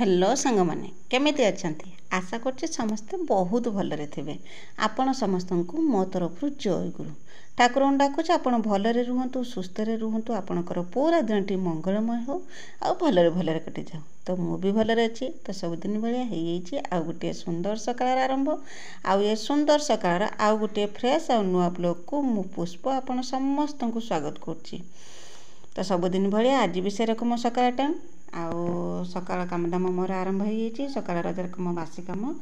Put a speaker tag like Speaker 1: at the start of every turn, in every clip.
Speaker 1: Hello सांग मैंने केमिति अछंती आशा करछि समस्ते बहुत भलरे थिबे। आपण समस्त को मो तरफ जय गुरु ठाकुर डाकुछ आपण भलरे रुहतु सुस्थ रे रुहतु आपणकर पूरा दिनटी मंगलमय हो आ भलरे भलरे कटि जाओ। तो मु भी भलरे अछि। तो सबुदिन भाया हो जाइए आ गोटे सुंदर सकाळ आरंभ आ ये सुंदर सकाळ आ गोटे फ्रेश आ नुआ ब्लॉग को मु पुष्प आपण समस्त को स्वागत करछि। तो सबुदिन भाया आज भी से रकम सकाळ टाइम आउ सकाळ काम दाम मोर आरंभ हो जाइए। सकाळ रकम बासी कम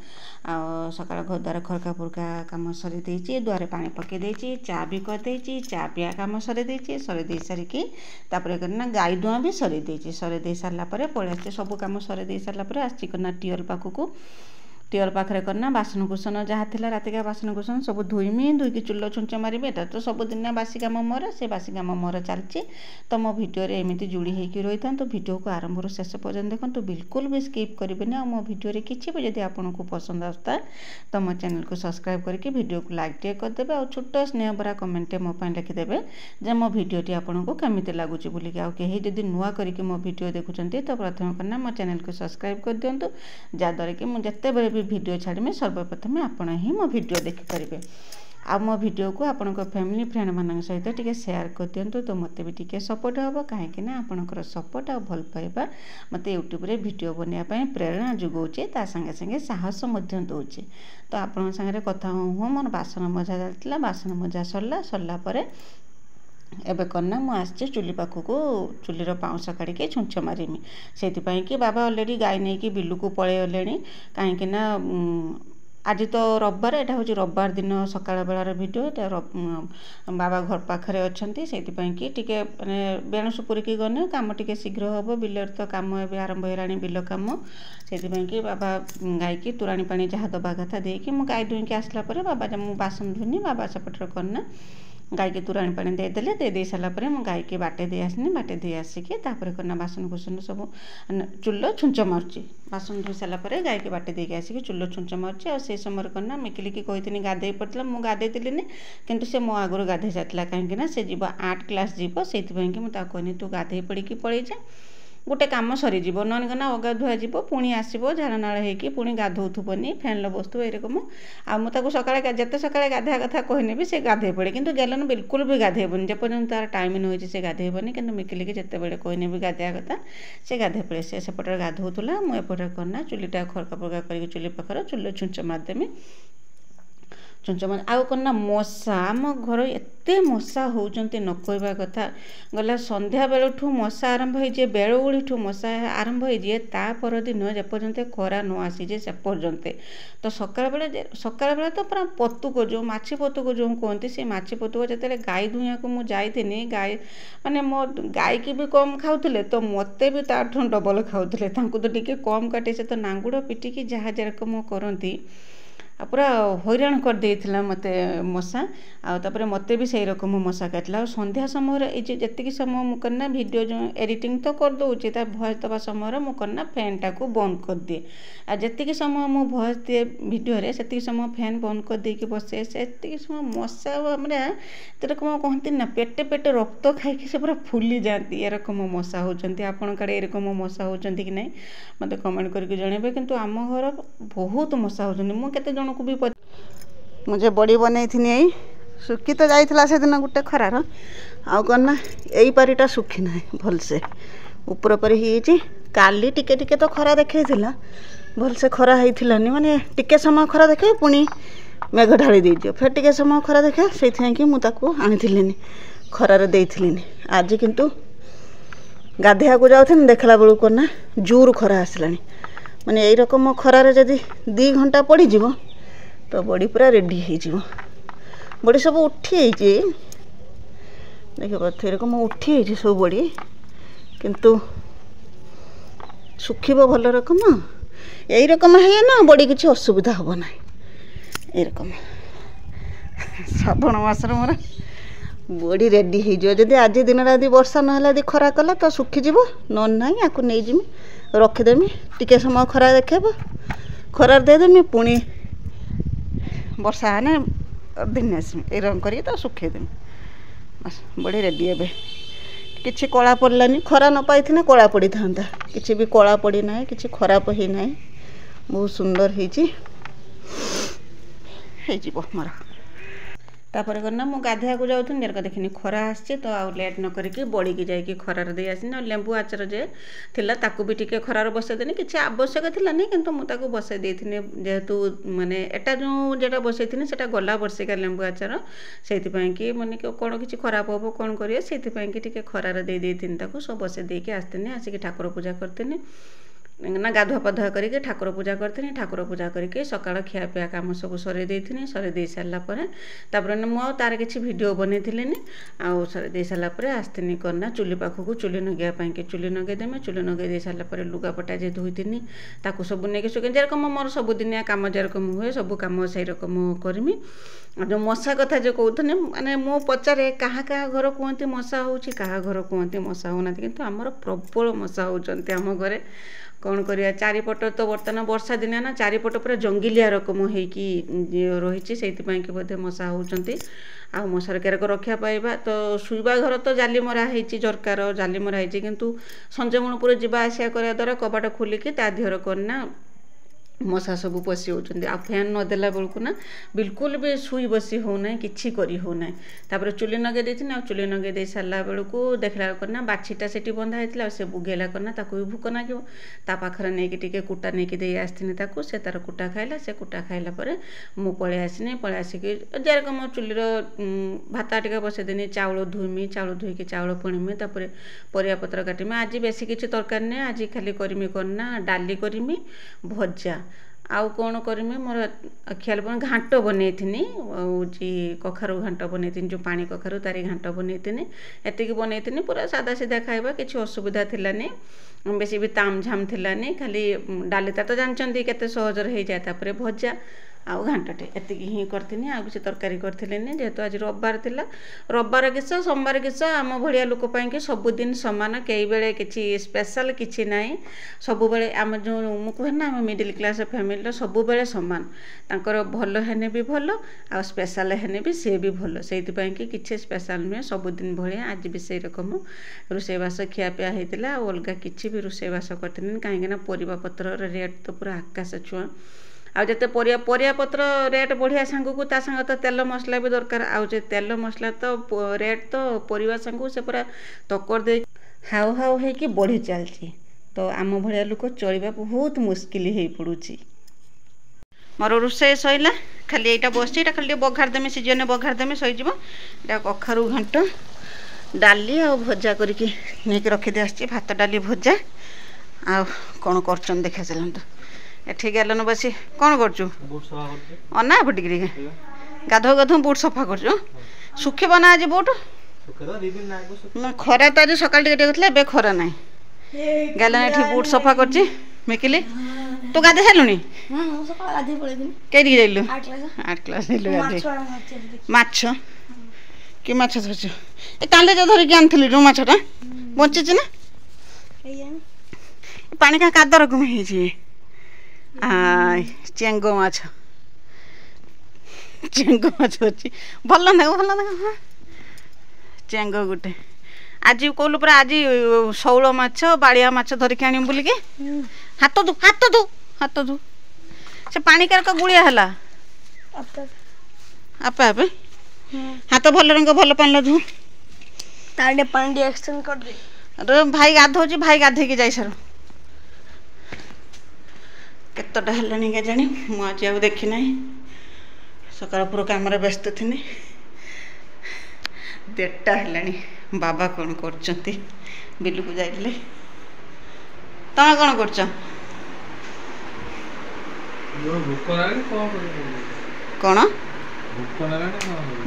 Speaker 1: आ सकाळ घर द्वार खरका फुरका कम सरी देइछि, द्वारे पानी पके देइछि, चा भी कर देइछि, चा पिया कम सरी देइछि। सरी दे सारिकी तापर करना गाई दुआ भी सरी देइछि। सरी दे सारला परे पळे आछि सब काम सरी दे सारला परे आछि करना टियल पाखकू टियल पाखरे करना बासन कुसन जहाँ थिला रातिका बासन कुसन सब धोइमी। धोइकी चुल्लो छुंच मारिबे। एटा तो सबुदिन बासी काम मोर से बासी काम मोर चलछि। तो मो भिडियो रे एमिति जुड़ी हेकि रही था। तो भिडियो को आरंभ रो शेष पर्यंत देखंतु, बिल्कुल भी स्किप करिबेनी। आ मो भिडियो रे किछि भी जदि आपनको पसंद आस्ता तो मो चैनल को सब्सक्राइब करके भिडियो को लाइक टे कर देबे। आ छोट स्नेह भरा कमेंट मो पय लिखि देबे जे मो भिडियो टी आपनको केमिति लागुछि बोली। आ केही जदि नुआ करिके मो भिडियो देखुचंती तो प्रथम करना मो चैनल को सब्सक्राइब कर दियंतु, जा द्वारा कि मु जत्ते बेले भिडियो छाड़िमे सर्वप्रथम आपण ही मो भिडियो देखिपारे। आ मो भिडियो को आपण फैमिली फ्रेंड मान सहित टिके शेयर कर दियंतु। तो मते भी टिके सपोर्ट हम कहीं आपणकर सपोर्ट आ भल पाइबा मते यूट्यूब रे वीडियो बनया पय प्रेरणा जुगौचे, ता संगे संगे साहस मध्य दौचे। तो आपण संगे कथा हो मोर बासन मजा चलता। बासन मजा सरला परे एबे करना मु आसचे चुली पाखक चुलीर पाउंस काढ़ी छुंच मारिमी। से कि बाबा अलरेडी गाय नहीं कि बिलू को पलि गले कहीं आज तो रविवार, एटा हूँ रविवार दिन सकाळ बेलार वीडियो। बाबा घर पाखरे अच्छी से टिके बेणु सुपुरिकी गने काम टिके शीघ्र हम। बिल तो कम ए आरंभ होलानी बिल कम। से बाबा गाय की तोराणी पानी जहाँ दबा कथा देकी मु गाय दुईकी आसला बाबा मु बासन धुनी बाबा सेपटर करना गाय की तोराणी पानी देदेले। दे सारा मु गाय की बाटे दे आसनी। बाटे दे आसिकी तापर करना बासन कुसन सब चुल्लो छुंच मारुची। बासन धोई सारा गाय की बाटे देके आसिकी चुल्लो छुंच मारुची। आ से समय करना मिकिलिकी कही गाधे पड़ता मु गाधेली किंतु से मो आगुरी गाधे जाता कहीं से जीव 8 क्लास जीव से कहनी तू गाधे पड़ी पलि जा गोटे कम सरीज नन कना अगाधुआ जीव पुणी आसो झाड़नाड़ हो पुणी गाधौथबनी फैन बसुव एरकम। आ मुझे सकाଳେ जिते सकाଳେ गाधा कथा कहने भी से गाधे पड़े किंतु गेलन बिल्कुल भी गाधेबनी जेपर्यंत तार टाइम न होइछि से गाधेबनी। किंतु मिकिलिकी जिते बड़े कहने भी गाधा कथा से गाधे पड़े। से सेपटे गाधौला मुझे करना चुलीटा खरका फरका कर चुली पाखर चुल्लो छुंच मारदेमी। छुंच मार आउ करना मशा आम घर एते मशा होउचंती न कहबा कथा। गला संध्या बेलठू मशा आरंभ होइजे, बेलगुड़ीठू मशा आरंभ होइजे ता परदिन जेपर्यंत खरा न आसीजे से पर्यंत। तो सकाळ बेले तो पूरा पतुक जो माछी पतुक जो कहते से माछी पतुक जिते गाय दुनिया को मुझे जाइनी गाय माने मो गाय की भी कम खाऊले तो मते भी ताठू डबल खाऊले। तांको तो टिके कम काटे से तो नांगुड़ पिटिकी जहाँ जेरकम करती पूरा हैरान कर देइथिला मते मशा। आउे मते भी से रकम मशा काटला। संध्या समय जी समय मु करना वीडियो जो एडिटिंग तो कर दूचे भॉइस दबा समय मु करना फैन टाक बंद कर दिए। आ जी समय मु भॉइस दिए वीडियो रे से समय फैन बंद कर देकी बसे से समय मशा मैंने रकम कहती ना पेटे पेटे रक्त खाई से पूरा फुली जाती एरकम मशा होती। आपण काड़े एरकम मशा होती कि नहीं मत कमेंट करके जनइबे। किंतु आम घर बहुत मशा होती। मु केते जन को भी मुझे बड़ी बनई थी सुखी तो जाइला से दिन गोटे खरार आउ करना यही पारिटा सुखी ना भलसे ऊपर पर ही काली टिके टिके तो खरा देखे भलसे खरा होनी माने टिके समय खरा देखे पुणी मेघ ढाली दीजिए फिर टिके समय खरा देखे से मुझे खरार देनी। आज किंतु गाधेया को जाऊँ देखला बेलू करना जोर खरा आसला माने यही रकम खरार जदि 2 घंटा पड़ीज तो बड़ी पूरा रेडी हो बड़ी सब उठी देख एरकम उठी सब बड़ी किंतु सुखीब भल रकम यही रकम है ना बड़ी किसी असुविधा हम ना। एरकम श्रावण मासर मोर बड़ी रेडी होदी आज दिन यदि वर्षा ना खरा कला तो सुखीज नन ना या नहीं जीमी रखीदेमी टिके समय खरा देखेब खरार देदेमी पुणी वर्षा आने दिन आसमी ए रंग कर तो सुखेदेमी बस बड़ी रेडी ए किछि कला पड़लानी खरा न पाई कला पड़ी था किछि भी कला पड़ी ना किछि खराब ही ना बहुत सुंदर मोर तापर करना मु गाधिया को जाऊँ जरक देखनी खरा आसी तो आउ लेट न करिकी बड़ी की जाइए खरार दे आसनी लेंबू आचार जे थिला ताकू भी टिके खरार बसैदेनी किसी आवश्यक थिला नहीं किंतु मु ताकू बसै देथिनी जेहेतु माने एटा जो जेटा बसैथिनी सेटा गला वर्षिका लेंबू आचार सेथिपई कि माने कोन किछि खराब होबो कोन करिए सेथिपई कि टिके खरार दे देथिनी ताकू सब बसै देके आस्थिनी आसिक ठाकुर पूजा करथिनी ना गाधुआ पाधुआ करके ठाकुर पूजा करथिनी ठाकुर पूजा करके सकाळ खिया पिया काम सब सरे देथिनी सरे दे सारला परे तापर मु तार किछि वीडियो बनैथिलेनी आ सरे दे सारला परे आस्थिनी करना चुली पाखकू चुली नगिया पई के चुली नगे देमे चुली नगे दे सारला परे लुगा पटा जे धोइथिनी ताकू सब नेके सुके जेरकम मोर सब दिनिया काम जेरकम हुए सब काम सही रकम करमी जो मशा कथा जो कहते माने मो पचारे कहाँ कहाँ घर कहते मशा होची कहाँ घर कहते मशा होना किंतु आमर प्रबल मशा होचंती आम घरे कौन करिया चारिपट तो बर्तमान वर्षा दिन ना चारिपट पूरा जंगिलिया रकम होइकी रही से कि बोधे मशा होचंती आ मशार केरक रक्षा पाइबा तो शुइबा घर तो जाली मरा होती झरकार जाली मरा होती किंतु संजमुणपुर जावा आसिया करने द्वारा कबाट खोलिकी ता देहर करना मशा सब पशि होती आ फैन नदेला बेलू ना बिल्कुल भी शुई बसी होना कि करी होना तापर चुली नगे देथिनी आ चुली नगे दे सारा बेलू देखला करना बाछीटा सेठी बंधा होता से बुगेला करना ताकू भी भूक नागियो ता पाखरे नहीं टिके कुटा नहीं दे आसथिनी ताकू से तार कुटा खाइला से कुटा खाइला परे मु पळे आसिनी पळे आसिकी जेरकम चुलीर भात टिके बसैदेनी चाउल धुइमी चाउल धुईकी चाउल पुणीमी तापर परिया पत्र काटिमी आज बेसी किछि तरकारी नहीं आज खाली करमी करना डाली करमी भजा आउ कौन करमी मोर ख्याल पड़े घाट बनईथिनी कखारु घाट बनईथिनी जो पानी कखारु तारी घाट बनईथिनी एतिकी बनईथिनी पूरा सादा सीधा खाइबा किछि असुविधा थिलानी बेसी भी ताम झाम थिलानी खाली डालीता तो जानचंती केते सहजर हो जाए तापर भजा आउ घाटटे एतिकी ही करथिनी आ किसी तरकारी करथिलेनी जेहेतु आज रविवार थिला रविवार किस सोमवार किस आम भलिया लोक पई कि सबुदिन समान कई बेले किछि स्पेशल किछि नाही सबु बेले आम जो मु कहे ना आम मिडिल क्लास फैमिली सबु बेले समान तांकर भल हेने भी भल आ स्पेशल हेने भी से भी भल सेति पई कि किछि स्पेशल नुहे सबुदिन भलिया आज भी से रकम रोषेबास खिया पिया हेतिला अलगा किछि भी रोषेबास करथिनी काहेकि ना परिबा पत्र रेट तो पूरा आकाश छुआ आ जते परिया पत्र रेट बढ़िया सांगू को ता संग तो तेल मसला भी दरकार आ जे तेल मसला तो रेट तो परिवा सांगू से पूरा तकर दे हाउ हाउ है कि बढ़ी चलची तो आम भलिया लोक चलिबा बहुत मुश्किल हे पड़ुची मोर रोषे सइला खाली एटा बसची एटा खाली बघार देमे सीजन बघार देमे सई जीवो एटा कखारु घंट डाली आ भजा करके नेक रखि दे आछी भात डाली भजा आ कोन करचन देखा चलंत एठी गेलन बसी कौन करचु अना फटिक गाधो गाधो बुट सफा करचु सुखेब ना आज बुट खरा तो आज सकाल टे खरा ना गलन एठी बुट सफा करची मिकिली तू गाधे हेलुनी कई जाइलु 8 क्लास हेलु गाधे माछ कि माछ धरचु ए काले जो धरिक आनथिलि रो माछटा बंची छी ना पानी का कादर कम हे छी चेंगो माछ अच्छी भल ना चेंगो गोटे आज कहलु पूरा आज शौल माछ बाड़िया माछ धरिक आनी बुलिकी हाथ दू से पानी कारक गुड़िया है आपे आपे हाथ भल रंग भल पानी धु
Speaker 2: तारे पानी एक्सचेंज कर दे
Speaker 1: अरे भाई गाधोची भाई गाधे के जाई सर केतटा हेलानी के जानी मु आज आ देखी ना सकाळ पूरा काम व्यस्त थी देटा हेलानी बाबा कौन करचंती बिलू को जाइले तमे कौन करछ कौन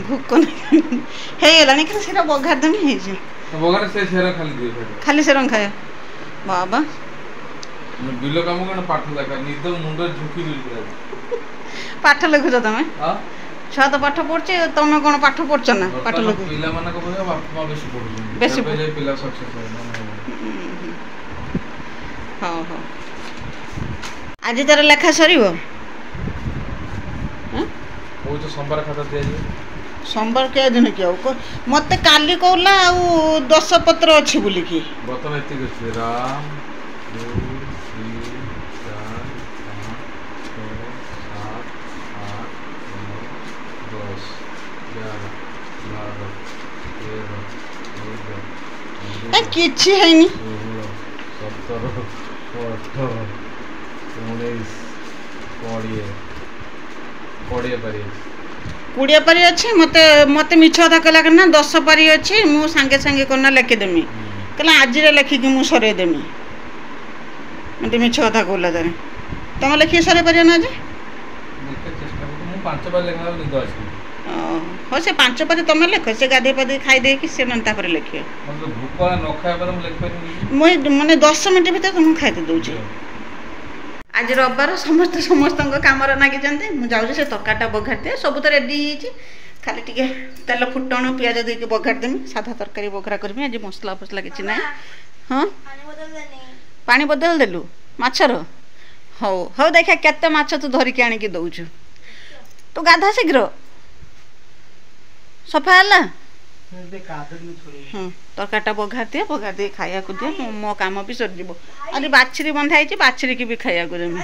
Speaker 1: भूक नहीं खाली सेरा बघार देमी हे जे
Speaker 3: बघार से सेरा खाली दियो
Speaker 1: खाली सेरंग खाए बाबा
Speaker 3: बिलो काम कन पाठ लगा निद मुंड झुकी दिल
Speaker 1: पाठ लिखुछ तमे हां छुआ तो पाठ पढ़छे तमे कोन पाठ पढ़छ ना पाठ लिखु
Speaker 3: पिला माने को भया बाप मां बेसी पढ़ु पिला सक्सेस
Speaker 1: हां हां आज तार लेखा सरीबो
Speaker 3: हां ओ तो सोमवार खाता दे जे
Speaker 1: सोमवार के दिन की मत काली कहला 10 पत्र अच्छी बोलिकी
Speaker 3: बर्तन एति अछि राम 2 3 4 5 6 7 8 9 10 11 12 13
Speaker 1: किछि हैनी
Speaker 3: 16 17 18 19 20 पारी
Speaker 1: 20 पारी अच्छी मत मत मिछ कथा कहला ना 10 पारी अच्छी मु सांगे सांगे करना लिखिदेमी कहला आज लिखिकी मु सरे देमी मत मिछ कथा कहला तारे तुम लिखि सरे पारियो ना आज
Speaker 3: चेष्टा मु 5 बार लेखा निद आसी
Speaker 1: हो से 5 पारी तुम लिख से गाधे पाधे खाई दे कि से नंता पर लिखियो
Speaker 3: मतलब भूख न खाए पर लिख पारी
Speaker 1: माने 10 मिनिट भीतर तुम खाई दे आज रविवार समस्त काम नागिचंती मु जाऊँ से तरकारीटा बघार दिए सब तो रेडी हो खाली टिके तेल फुटण पियाज देके बघार देमी साधा तरकारी बघरा करमी आज मसला फसला किछि ना हाँ पानी बदल देलु माछर हौ हौ देखा केते माछ तू धरिकी आनिकी दउछु तू गाधा शीघ्र सफा हला तरकारीटा बघार दिए खाया को दिए मो काम भी सर आज बाछरी बंधा है बाछरी की भी खाया को देमी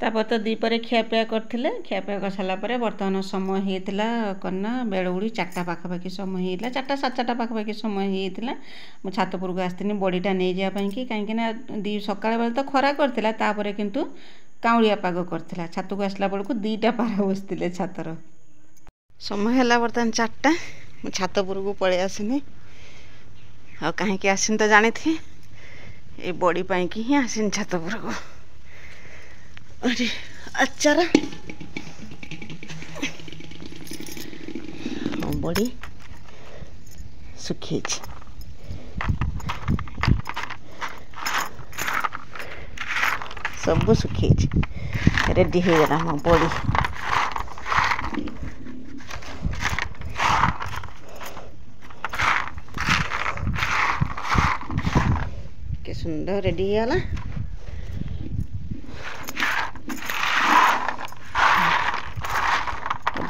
Speaker 1: तापर तो दीपर खियापिया करथिले खियापिया कर साला परे वर्तमान समय हेतला कन्ना बेलुड़ी 4टा पाखापाखि समय हेतला 4टा 7टा पाखापाखि समय हेतला मु छातपुर को आस्तिनी बड़ीटा नहीं जा पाई कि काहे ना दी सकाळ बेला तो खरा करथिला तापर किंतु काउलिया पाग करथिला छात को आसला बेलू 2टा पारा बसतिले छातर समय हैला वर्तमान 4टा मु छातपुर को पळे आसिनी आ कहीं के आसिन तो जानी थी ये बड़ी पाई की ही आसिन छातपुर को अरे अचारा बड़ी सुखी सब सुखी रेडी हो गला मो बड़ी के सुंदर रेडी हो गला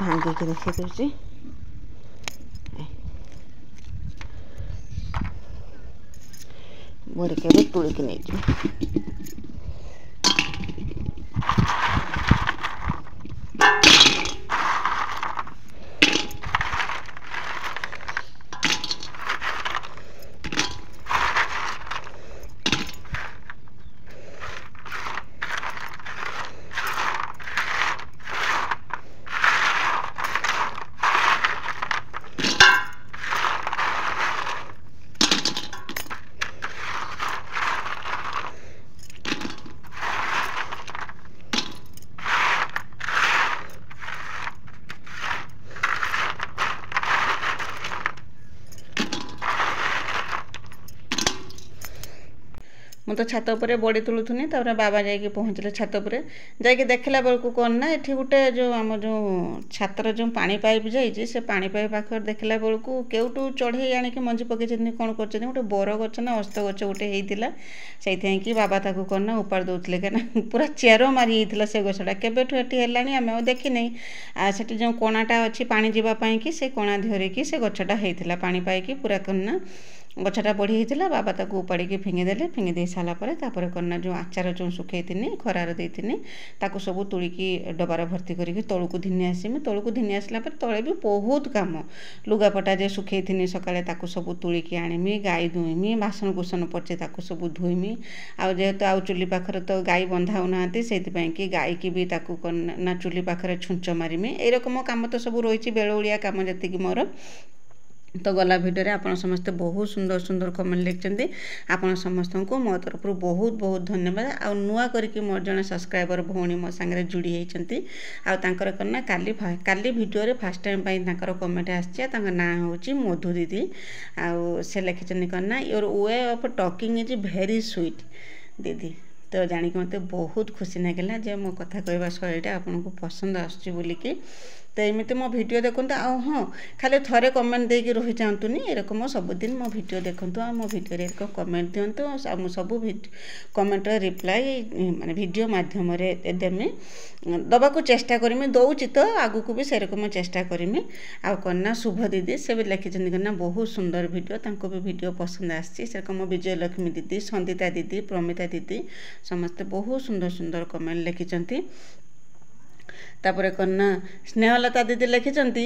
Speaker 1: भांगी के देखी दूसरी बड़ी के तुड़ी की नहीं मु तो छात उपर बड़ी तुलुथुनी तापर बाबा जाइए पहुँचले छात उपर जाइए देखला बेलू कौन ना ये गोटे जो आम जो छातर जो पानी पाइप जाइए से पानी पाइप पाखे देखला बेलू केउटू चढ़े आणिक मंजी पकई कौन कर गोटे बर गच ना अस्त गच गोटे होता से बाबा ताकू कौन ना उपाड़ दौले कहीं पूरा चेर मारी होता से गछटा केबेठू एटी हेलानी आम देखी नहीं से जो कणाटा अच्छी पानी जीवाई कि से कणा धरिकी से गछटा होता पानी पाइकी पूरा कन्ना गछटा बढ़ी होता बाबा ताकू उपाड़ी फिंगिदेले फिंगी सारापर तापर कन्ना जो आचार जो सुखई खरार देती ताकू सब तुलिकी डबार भर्ती करके तौक धिनी आसमी तौक धिनी आसला तले भी बहुत कम लुगापटा जे सुखई सकाଳେ ताकू सब तुलिकी आनिमी गाई धोईमी बासन कुसन पचे ताकू सब धोईमी आजेतु आउ चुली पाखरे तो गाई बंधा होना से कि गाई की भी ताकू ना चुली पाखरे छुंच मारिमी ए रकम काम तो सब रही बेलुड़िया काम जी मोर तो गला भिडियो रे आपण समस्ते बहुत सुंदर सुंदर कमेंट लिखते आपण समस्त को मो तरफ बहुत बहुत धन्यवाद आ नुआ करके मोर जने सब्सक्राइबर भौणी मो संगे जुड़ी होती आर करना काली भिडियो रे फर्स्ट टाइम तांकर कमेंट आसी ना हूँ मधु दीदी आ से लिखिं करना your way of talking is very sweet दीदी तो जानिक मते बहुत खुशी नागिला जे मो कथा कहवा शैलीटा आपनको पसंद आसुची बोलिकी तो एमती मो वीडियो देखुं हाँ खाली थरे कमेंट देकी रही जातुनि एरकम मो सबुदिन मो वीडियो देखुं आ मो वीडियो एक कमेंट दिंतु सब कमेंट रिप्लाई माने वीडियो माध्यम देमी दबाक चेष्टा करमी दौची तो आगु भी सेरकम चेष्टा करमी आ कन्या शुभ दीदी से भी लिखिं कन्या बहुत सुंदर वीडियो तांको भी वीडियो पसंद आसी सेरकम विजयलक्ष्मी दीदी संदिता दीदी प्रमिता दीदी समस्ते बहुत सुंदर सुंदर कमेंट लिखिं तापर कन्ना स्नेहलता दीदी लिखिंट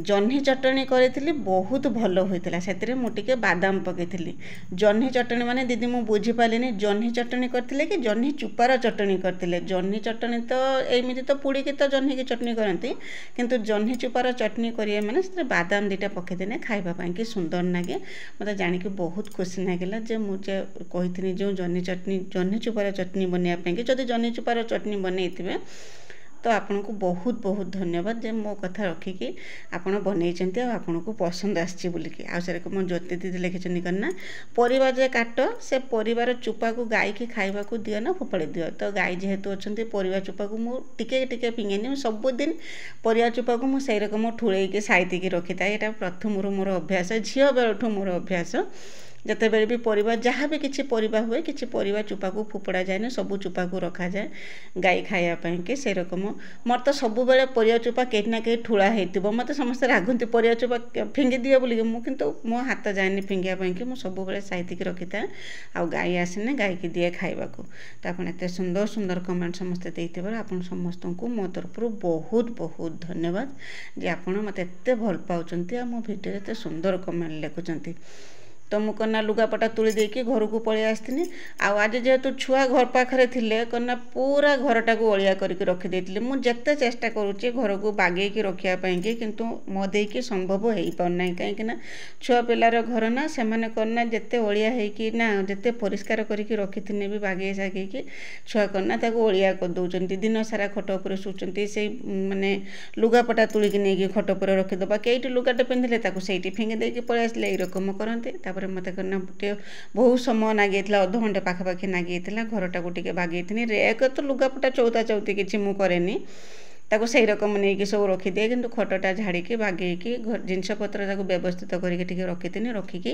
Speaker 1: जह्नी चटणी करी बहुत भल होता से मुझे बादाम पकई जह्नी चटणी माने दीदी मु बुझी पारे जह्नी चटणी करते कि जह्नी चुपार चटणी करते जह्नी चटणी तो एमती तो पुड़ी की तो जह्नी की चटणी करती किंतु जह्नी चुपार चटणी करेंगे मैंने से बादाम दीटा पकईदेने खावाई कि सुंदर लगे मतलब जानिक बहुत खुशी लगिला जे मुझे कही जो जह्नी चुपार चटणी बनवाई कि जदि जह्नी चुपार चटणी बनई तो आपन को बहुत बहुत धन्यवाद जे मो कथा रखिकी आपन बनई आपन को पसंद आसी बोलिकी आ से मो ज्योति दीदी लिखिं करना परिवा जे काट से परिवार चुपा को गाई की खाइबा को दियो ना फोपाड़ी दियो तो गाई जेहेतु अच्छा परिवा चुपा को मु टिके टिके फिंगेनी सबुदिन परिवा चुपा को मुझे रकम ठूल साइतिकी रखी था यहाँ प्रथम मोर अभ्यास झील बेलू मोर अभ्यास जिते बेले भी परिवा जहाँ भी किसी परिवा हुए किसी परिवा चुपा को फोपड़ा जाए ना सबू चुपा को रखा जाए गाई खायापाई कि से रकम मोर तो सब बेले परिवा चुपा कहीं ना कहीं ठूला हो मत समस्त रागती परिवा चुपा फिंगी दिए बोलिकी मुझे मो हाथ जाए फिंगापी कि मुझे सब साइतिकी रखी था आ गाई आसने गाई की दिए खाइबा को तो आप एत सुंदर सुंदर कमेंट समस्ते देते आप समस्त को मो तरफ बहुत बहुत धन्यवाद जे आपड़ मत एत भल पाँच मो भिडियो एत सुंदर कमेंट लिखुंट तो मु कन्या लुगापटा तुली देकी घर को पलि आसनी आज जेहेतु छुआ घर पाखे थे कन्या पूरा घरटा को अलिया करके रखीदे मुझे चेष्टा करुच्ची घर को बागेकी रखापी किंतु मो देकी संभव हो पारना कहीं छुआ पिलार घर ना से कन्या जिते अलिया होना जिते परिष्कार करके रखी भी बागे सागेकी छुआ कन्या अलिया करदे दिन सारा खट उपर शुचंती से माने लुगापटा तुलिकी नहीं खट उपर रखीदबा कईटी लुगाटे पिंधिले से फिंगी देकी पलि आसले यही रकम करते मत करना बहुत समय नागी अधघंटे पाखापाखि नागी घरटा को टिके बागई रेक तो लुगापटा चौता चौती किसी मु करेनी ताको सही रकम नहीं सब रखीदिए कि खटटा झाड़ी बागेकी जिनपतर व्यवस्थित करके रखी रखिकी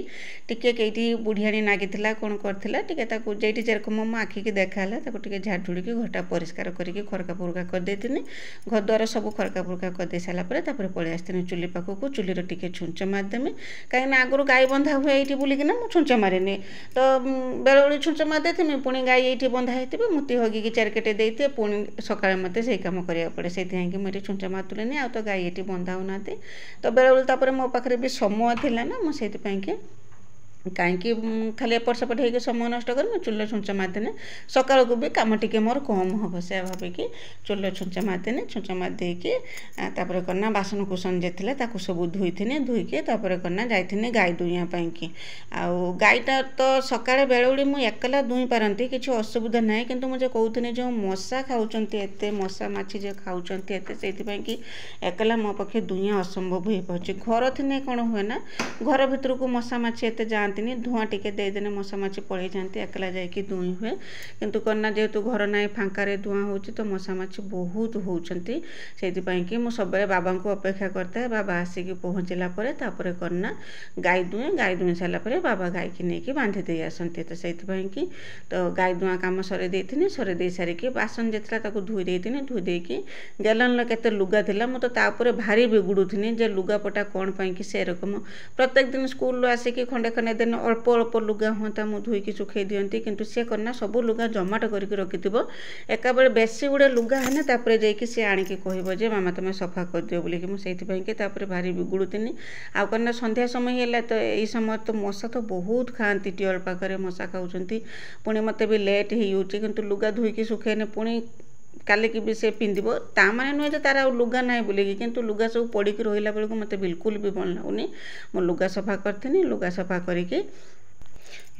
Speaker 1: टिके कईटी बुढ़ियाणी नागी कौन करथिला टिके ताको जेटी जेरकम मो आखि की देखाला ताको टिके झाड़झुड़ी घरटा परिष्कार करके खरका पुरका करदेनी घर द्वार सब खरका पुरका करदे सारा पर पलि आसनी चुली पाखक चुलीर टिके छुंच मारिदेमी कहीं आगुरी गाई बंधा हुए ये बुलिकिना मुझे छुंच मारेनि तो बेले बेले छुंच मारिदे पुणी गाई ये बंधा होती मुति हगिकी चारिकेटे देते पुणी सकाଳେ मत से कम करा पड़े से मुझे छुंच मारतुलेनि आ तो गाई ये बंधा होना तो बेले बेले मो पाखे भी समय थिला ना मुझे कहीं खाली एपट सेपट हो समय नष्ट कर चूल्हे छुंच मारिदेने सकाल को भी कम टिके मोर कम हम से भाविकी चूल्हे छुंच मारिदेने छुंच मारिदेकी करना बासन कुसन जे सब धोई धोईकी करना जाइए गाई दुईपाई कि आउ गाईटा तो सकाଳେ बेलुड़ी मुझे एकला दुई पारती किसी असुविधा ना कि मुझे कहते जो मशा खाऊँच एत मशा माछी जो खाऊँच एत से एकला मो पक्षे दुईया असंभव हो पार्टी घर थी कौन हुए ना घर भीतर को मशा माछी एत जाती धूआं टिके देदेने मशा माछी पलि जाती एकला जाकि दुई हुए किंतु करना जेहेतु घर ना फांकार धूआं हो तो मशा माछी बहुत होती से मुझे सब बाबा को अपेक्षा करता है बाबा आसिक पहुँचला करना गाई दुई सारापर बाबा गाई की नहीं बांधि दे आसती तो से तो गाई दुआ कम सर दे सारिकी बासन जेता धोई धोईदेकी गैलन केते लुगा थिला मु तो तापर भारी बिगुड़ुनी जे लुगापटा कौन पाई से रकम प्रत्येक दिन स्कूल आसिक खंडे खंडे दिन अल्प अल्प लुगा हाँ मुझे धोईकी सुखई दिंती किंतु सी करना सब लुगा जमाट करके रखि एका बेले बेसी गुड़े लुगा है तापर जाकि सी आणिकी कह जे मामा तुम सफा कर दियो बोलिकी मुझे भारी बिगुड़ुनी आउ करना संध्या समय है तो यही समय तो मशा तो बहुत खाती टियल पाखे मशा खाऊँच पुणी मत भी लेट हो कि लुगा धोईकी सुखेने पुणी काले की भी से पिंधिब ता माने नुहे जे तार लुगा ना बोलिकी किंतु लुगा सब पड़ी रहा बेलू मत बिल्कुल भी भल लगुनि मो लुगा सफा करथिनी लुगा सफा करके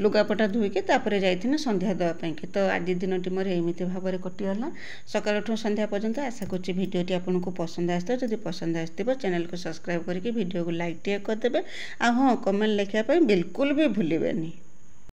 Speaker 1: लुगापटा धोईकी जाइए संध्या देवाई तो आज दिन टी मोर एमती भाव में कटिगला सकाल ठूँ संध्या पर्यंत आशा करुँच भिडियोटी आपको पसंद आसो जब पसंद आसो चैनल को सब्सक्राइब करके वीडियो को लाइक टे करदे आ हाँ कमेंट लिखापी बिल्कुल भी भूलें।